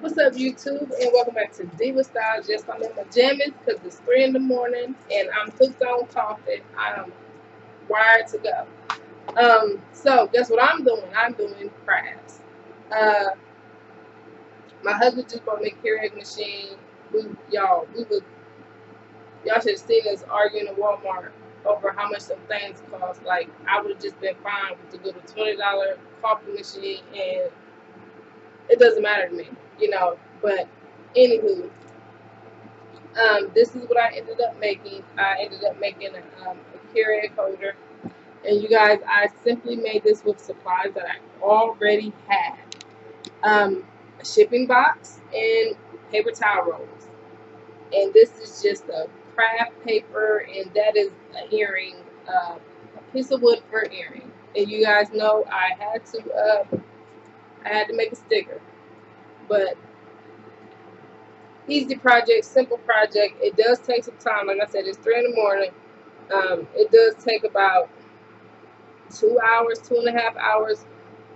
What's up, YouTube, and welcome back to Diva Style. Yes, I'm in my jammies because it's 3 in the morning and I'm hooked on coffee. I'm wired to go. So guess what I'm doing? I'm doing crafts. Uh, my husband just bought me a Keurig machine. Y'all should have seen us arguing at Walmart over how much some things cost. Like I would have just been fine with the little $20 coffee machine, and it doesn't matter to me, But anywho. This is what I ended up making. I ended up making a Keurig holder. And you guys, I simply made this with supplies that I already had. A shipping box and paper towel rolls. And this is just a craft paper, and that is an earring, a piece of wood for an earring. And you guys know I had to make a sticker. But easy project, simple project. It does take some time. Like I said, it's 3 in the morning. It does take about 2 hours, 2.5 hours.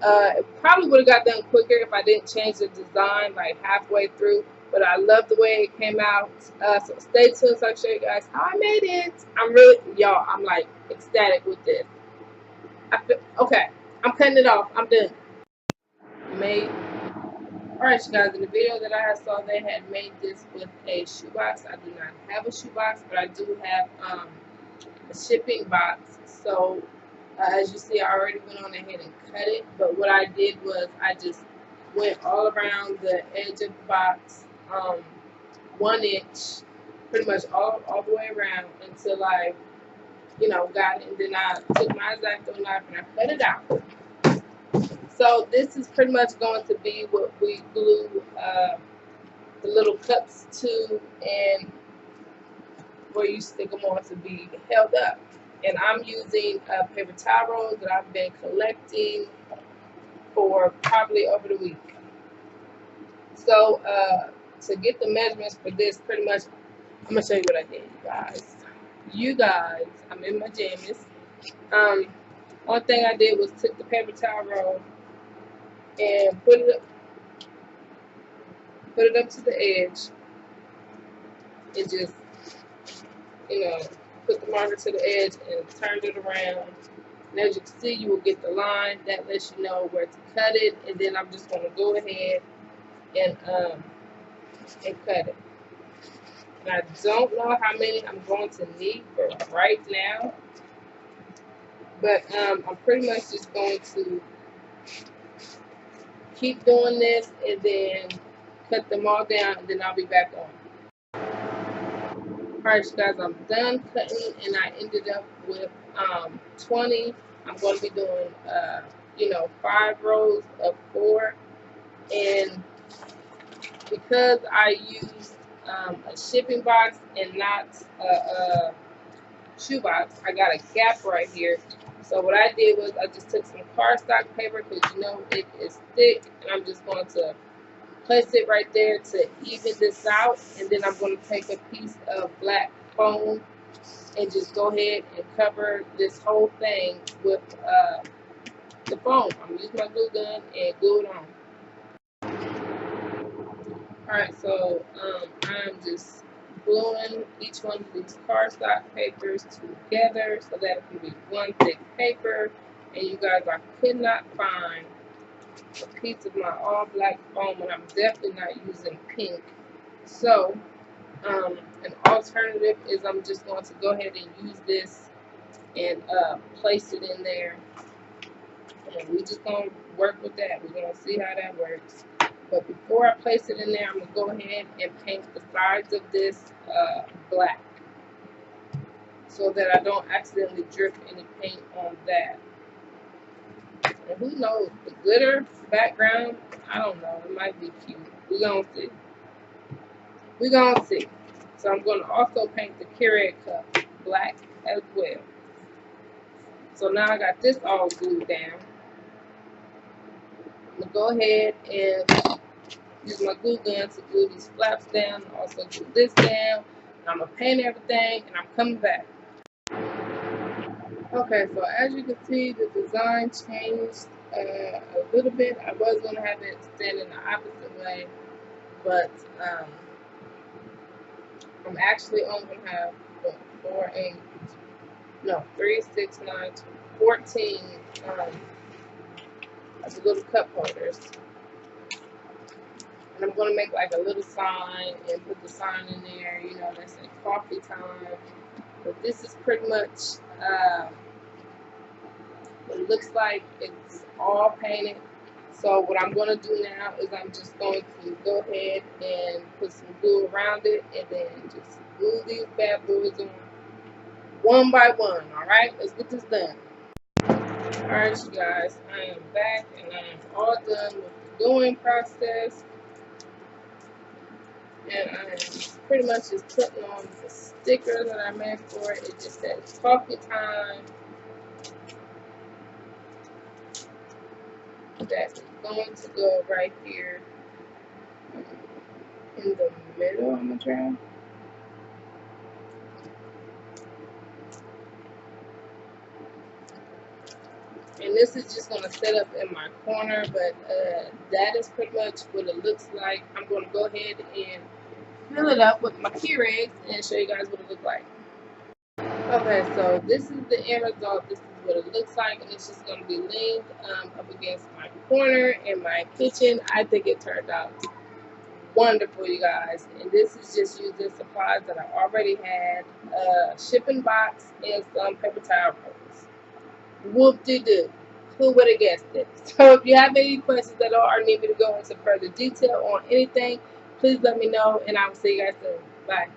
It probably would have got done quicker if I didn't change the design like halfway through. But I love the way it came out. So stay tuned so I can show you guys how I made it. I'm like ecstatic with this. Okay, I'm cutting it off. I'm done. Made. Alright, you guys, in the video that I saw, they had made this with a shoebox. I do not have a shoebox, but I do have a shipping box. So as you see, I already went on ahead and cut it, but what I did was I just went all around the edge of the box, 1 inch, pretty much all the way around until I, got it, and then I took my X-Acto knife and I cut it out. So this is pretty much going to be what we glue the little cups to, and where you stick them on to be held up. And I'm using paper towel rolls that I've been collecting for probably over the week. So to get the measurements for this, pretty much, I'm gonna show you what I did, you guys. I'm in my jammies. One thing I did was took the paper towel roll and put it up to the edge, and just put the marker to the edge and turned it around. And as you can see, you will get the line that lets you know where to cut it. And then I'm just going to go ahead and cut it. And I don't know how many I'm going to need for right now, but I'm pretty much just going to keep doing this and then cut them all down, and then I'll be back on. Alright, you guys, I'm done cutting, and I ended up with 20. I'm going to be doing 5 rows of 4, and because I used a shipping box and not a shoebox, I got a gap right here. So what I did was I just took some cardstock paper, because it is thick, and I'm just going to place it right there to even this out, and then I'm going to take a piece of black foam and just go ahead and cover this whole thing with the foam. I'm going to use my glue gun and glue it on. Alright, so I'm just gluing each one of these cardstock papers together so that it can be one thick paper. And you guys, I could not find a piece of my all black foam, and I'm definitely not using pink. So an alternative is I'm just going to go ahead and use this and place it in there, and we're just going to work with that. We're going to see how that works. But before I place it in there, I'm going to go ahead and paint the sides of this black, so that I don't accidentally drip any paint on that. And who knows, the glitter background, I don't know, it might be cute. We're going to see. We're going to see. So I'm going to also paint the Keurig cup black as well. So now I got this all glued down. I'm going to go ahead and use my glue gun to glue these flaps down, also glue this down. And I'm going to paint everything, and I'm coming back. Okay, so as you can see, the design changed a little bit. I was going to have it stand in the opposite way, but I'm actually only going to have 4, 8, no, 3, 6, 9, 14 of the little cup holders. And I'm going to make like a little sign and put the sign in there, you know, that says coffee time. But this is pretty much what it looks like. It's all painted. So what I'm going to do now is I'm just going to go ahead and put some glue around it and then just glue these bad boys on one by one. Alright, let's get this done. Alright, you guys, I am back and I am all done with the gluing process. And I am pretty much just putting on the sticker that I made for it. It just says coffee time. That is going to go right here in the middle. I'm going to try. And this is just going to set up in my corner, but that is pretty much what it looks like. I'm going to go ahead and fill it up with my Keurig and show you guys what it looks like. Okay, so this is the end result. This is what it looks like, and it's just going to be leaned up against my corner in my kitchen. I think it turned out wonderful, you guys. And this is just using supplies that I already had, a shipping box, and some paper towel rolls. Whoop-de-doo. Who would have guessed it? So if you have any questions at all or need me to go into further detail on anything, please let me know, and I will see you guys soon. Bye.